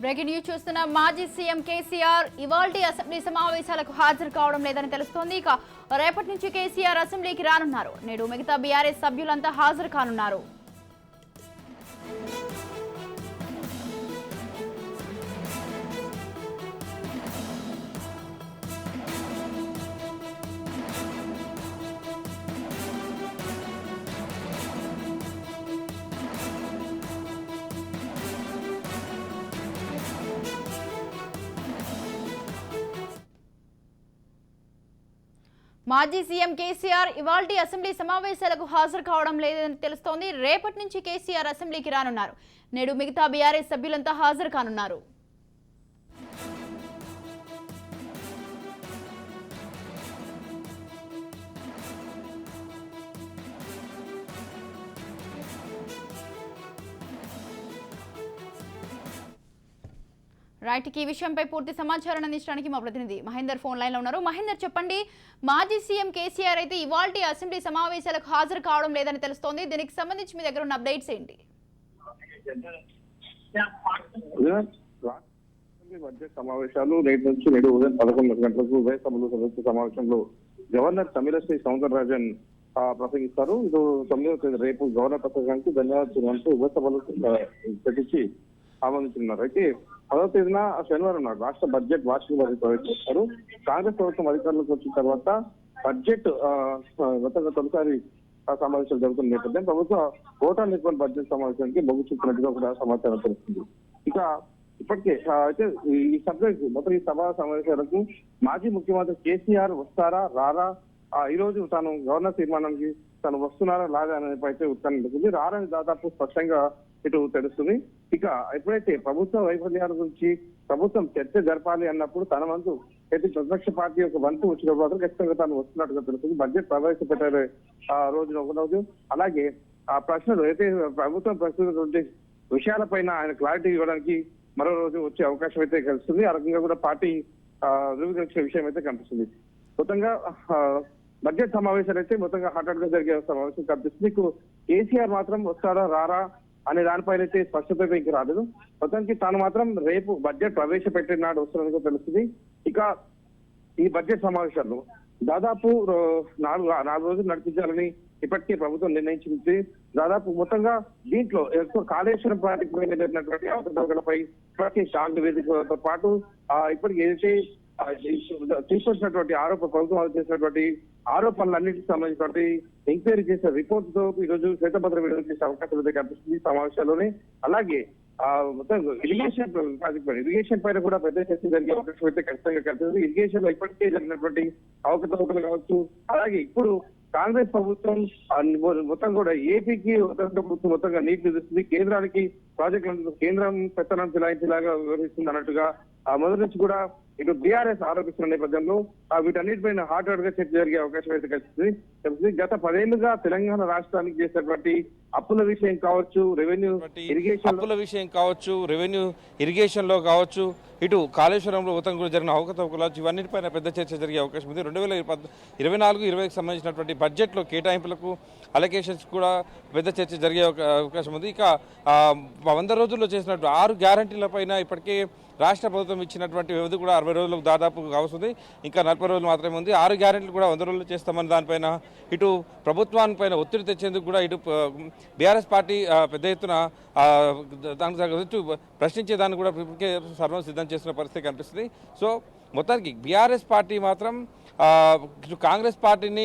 Breaking news చూస్తున్న మాజీ CM KCR ఇవాల్టి అసెంబ్లీ సమావేశాలకు హాజరు కావడం లేదని తెలుస్తోంది. ఇక రేపటి నుంచి కేసీఆర్ అసెంబ్లీకి రానున్నారు. నేడు మిగతా బీఆర్ఎస్ సభ్యులంతా హాజరు కానున్నారు. మాజీ సీఎం కేసీఆర్ ఇవాల్టి అసెంబ్లీ సమావేశాలకు హాజరు కావడం లేదని తెలుస్తోంది. రేపటి నుంచి కేసీఆర్ అసెంబ్లీకి రానున్నారు. నేడు మిగతా బీఆర్ఎస్ సభ్యులంతా హాజరు కానున్నారు. రైట్, ఈ విషయంపై పూర్తి సమాచారం అందించడానికి మా ప్రతినిధి మహేందర్ ఫోన్ లైన్ లో ఉన్నారు. మహేందర్, చెప్పండి, మాజీ సీఎం కేసీఆర్ అయితే ఇవాల్టి అసెంబ్లీ సమావేశాలకు హాజరు కావడం లేదని తెలుస్తోంది. దీనికి సంబంధించి మీ దగ్గర ఉన్న అప్డేట్స్ ఏంటి? బడ్జెట్ సమావేశాలు నేడు ఉదయం 11 గంటలకు ఉభయ సభలు సదస్సు సమావేశంలో గవర్నర్ తమిళశ్రీ సౌందరరాజన్ ప్రసంగిస్తారు. ఇది 9వ తేదీ రేపు గవర్నర్ ప్రసంగానికి ధన్యవాదాలు ఉభయ సభలు పెట్టించి ఆమోదించున్నారు. అయితే 10వ తేదీన శనివారం నాడు రాష్ట్ర బడ్జెట్ వార్షిక బడ్జెట్ ప్రవేశిస్తారు. కాంగ్రెస్ ప్రభుత్వం అధికారంలోకి వచ్చిన తర్వాత బడ్జెట్ తొలిసారి సమావేశాలు జరుగుతున్న నేపథ్యం ప్రభుత్వ ఓటా నిర్వహణ బడ్జెట్ సమావేశానికి మొగ్గు చూపినట్టుగా కూడా సమాచారం తెలుస్తుంది. ఇక ఇప్పటికే అయితే ఈ సబ్జెక్ట్ మొత్తం ఈ సభా సమావేశాలకు మాజీ ముఖ్యమంత్రి కేసీఆర్ వస్తారా రారా, ఈ రోజు తాను గవర్నర్ తీర్మానానికి తను వస్తున్నారా లాగా అయితే ఉత్కంఠ రారని దాదాపు స్పష్టంగా ఇటు తెలుస్తుంది. ఇక ఎప్పుడైతే ప్రభుత్వ వైఫల్యాల గురించి ప్రభుత్వం చర్చ జరపాలి అన్నప్పుడు తన వంతు అయితే ప్రతిపక్ష పార్టీ యొక్క వంతు వచ్చినప్పుడు ఖచ్చితంగా తాను వస్తున్నట్టుగా తెలుస్తుంది. బడ్జెట్ ప్రవేశపెట్టారు ఆ రోజున ఒక రోజు. అలాగే ఆ ప్రశ్నలు అయితే ప్రభుత్వం ప్రస్తుతం విషయాలపైన ఆయన క్లారిటీ ఇవ్వడానికి మరో రోజు వచ్చే అవకాశం అయితే కలుస్తుంది. ఆ రకంగా కూడా పార్టీ ధృవీకరించిన విషయం అయితే కనిపిస్తుంది. మొత్తంగా బడ్జెట్ సమావేశాలు అయితే మొత్తంగా హాట్ గా జరిగే సమావేశం కనిపిస్తుంది. కేసీఆర్ మాత్రం వస్తారా రారా అనే దానిపైన అయితే స్పష్టత అయితే ఇంకా రాలేదు. మొత్తానికి తాను మాత్రం రేపు బడ్జెట్ ప్రవేశపెట్టిన నాడు వస్తున్నట్టుగా తెలుస్తుంది. ఇక ఈ బడ్జెట్ సమావేశాల్లో దాదాపు 4 రోజులు నడిపించాలని ఇప్పటికే ప్రభుత్వం నిర్ణయించింది. దాదాపు మొత్తంగా దీంట్లో ఎక్కువ కాళేశ్వరం ప్రాజెక్టు పైన జరిగినటువంటి అవకతవకలపై ఇప్పటికే షాక్ వేదికతో పాటు ఇప్పటికి ఏదైతే తీసుకొచ్చినటువంటి ప్రభుత్వం చేసినటువంటి ఆరోపణలన్నింటికి సంబంధించినటువంటి ఎంక్వైరీ చేసిన రిపోర్ట్ తో ఈ రోజు శ్వేతపత్రం విడుదల చేసే అవకాశం అయితే కనిపిస్తుంది సమావేశాల్లోనే. అలాగే మొత్తం ఇరిగేషన్ పైన కూడా పెద్ద చర్చ జరిగే అవకాశం అయితే ఖచ్చితంగా కనిపిస్తుంది. ఇరిగేషన్ లో ఇప్పటికే జరిగినటువంటి అవకతవకలు కావచ్చు, అలాగే ఇప్పుడు కాంగ్రెస్ ప్రభుత్వం మొత్తం కూడా ఏపీకి మొత్తంగా నీటి నిలుస్తుంది, కేంద్రానికి ప్రాజెక్టులను కేంద్రం పెత్తనం చిలాయించేలాగా వివరిస్తుంది అన్నట్టుగా మొదటి నుంచి కూడా ఇటు బీఆర్ఎస్ ఆరోపిస్తున్న నేపథ్యంలో వీటన్నిటిపైన హాట్ గా చర్చ జరిగే అవకాశం అయితే కనిపిస్తుంది. గత 10 ఏళ్లుగా తెలంగాణ రాష్ట్రానికి చేసినటువంటి అప్పుల విషయం కావచ్చు, రెవెన్యూ ఇరిగేషన్ లో కావచ్చు, ఇటు కాళేశ్వరంలో మొత్తం కూడా జరిగిన అవకతవకలు ఇవన్నిటిపైన పెద్ద చర్చ జరిగే అవకాశం ఉంది. 2024-2025 సంబంధించినటువంటి బడ్జెట్ లో కేటాయింపులకు అలొకేషన్స్ కూడా పెద్ద చర్చ జరిగే అవకాశం ఉంది. ఇక 100 రోజుల్లో చేసినట్టు 6 గ్యారంటీల పైన ఇప్పటికే రాష్ట్ర ప్రభుత్వం ఇచ్చినటువంటి వ్యవధి కూడా 60 రోజులకు దాదాపు కావస్తుంది. ఇంకా 40 రోజులు మాత్రమే ఉంది. 6 గ్యారెంటీలు కూడా 100 రోజులు చేస్తామని దానిపైన ఇటు ప్రభుత్వానిపైన ఒత్తిడి తెచ్చేందుకు కూడా ఇటు బీఆర్ఎస్ పార్టీ పెద్ద ఎత్తున దానికి ప్రశ్నించే దాన్ని కూడా ఇప్పటికే సర్వం సిద్ధం చేస్తున్న పరిస్థితి కనిపిస్తుంది. సో మొత్తానికి బీఆర్ఎస్ పార్టీ మాత్రం కాంగ్రెస్ పార్టీని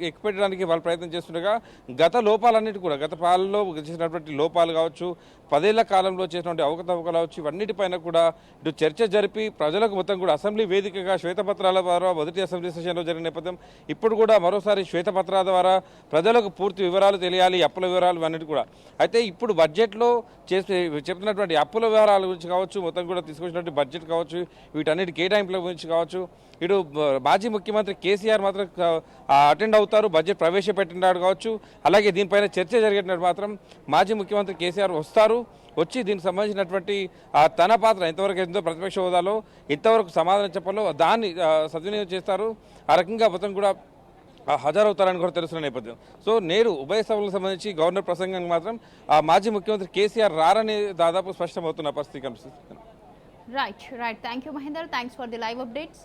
ఎక్కుపెట్టడానికి వాళ్ళు ప్రయత్నం చేస్తుండగా గత లోపాలన్నిటి కూడా గత పాలనలో చేసినటువంటి లోపాలు కావచ్చు, 10 ఏళ్ల కాలంలో చేసినటువంటి అవకతవకలు కావచ్చు, ఇవన్నిటిపైన కూడా ఇటు చర్చ జరిపి ప్రజలకు మొత్తం కూడా అసెంబ్లీ వేదికగా శ్వేతపత్రాల ద్వారా మొదటి అసెంబ్లీ సెషన్లో జరిగిన నేపథ్యం ఇప్పుడు కూడా మరోసారి శ్వేతపత్రాల ద్వారా ప్రజలకు పూర్తి వివరాలు తెలియాలి, అప్పుల వివరాలు అన్నిటి కూడా. అయితే ఇప్పుడు బడ్జెట్లో చెప్తున్నటువంటి అప్పుల వివరాల గురించి కావచ్చు, మొత్తం కూడా తీసుకొచ్చినటువంటి బడ్జెట్ కావచ్చు, వీటన్నిటి కేటాయింపుల గురించి కావచ్చు, ఇటు మాజీ ముఖ్యమంత్రి కేసీఆర్ మాత్రం అటెండ్ అవుతారు, బడ్జెట్ ప్రవేశపెట్టినాడు కావచ్చు. అలాగే దీనిపైన చర్చ జరిగేటప్పుడు మాత్రం మాజీ ముఖ్యమంత్రి కేసీఆర్ వస్తారు, వచ్చి దీనికి సంబంధించినటువంటి తన పాత్ర ఎంతవరకు ఎంతో ప్రతిపక్ష హోదాలో ఎంతవరకు సమాధానం చెప్పాలో దాన్ని సద్వినియోగం చేస్తారు. ఆ రకంగా మొత్తం కూడా హాజరవుతారని కూడా తెలుస్తున్న నేపథ్యం. సో నేడు ఉభయ సభలకు సంబంధించి గవర్నర్ ప్రసంగానికి మాత్రం మాజీ ముఖ్యమంత్రి కేసీఆర్ రారని దాదాపు స్పష్టమవుతున్న పరిస్థితి కనిపిస్తుంది. Right thank you Mahender, thanks for the live updates.